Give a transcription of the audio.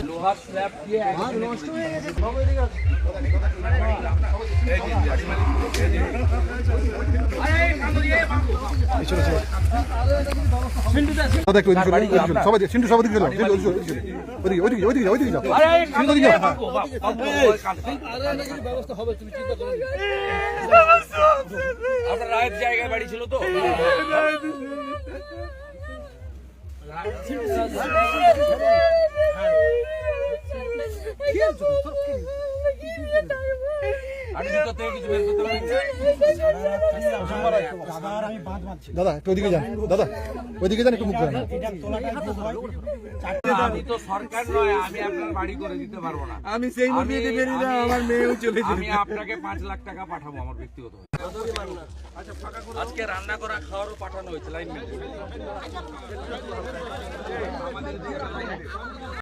লোহার স্ল্যাব দিয়ে নষ্ট হয়ে গেছে। সবাই সিন্টু সবাই দিকে যাও, ওইদিকে ওইদিকে যাও। ব্যবস্থা হবে, তুমি চিন্তা করো। আপনার রায়ের জায়গায় বাড়ি ছিল তো? দাদা একটু ওইদিকে যান, দাদা ওইদিকে যান, একটু মুখ করেন। আমি তো সরকার নয়, আমি আপনার বাড়ি করে দিতে পারবো না। আমি সেই মুভিতে বেরি না, আমার মেয়েও চলে যাবে। আমি আপনাকে 5 লাখ টাকা পাঠাবো আমার ব্যক্তিগত। আজকে রান্না করা খাওয়ারও পাঠানো হয়েছে লাইন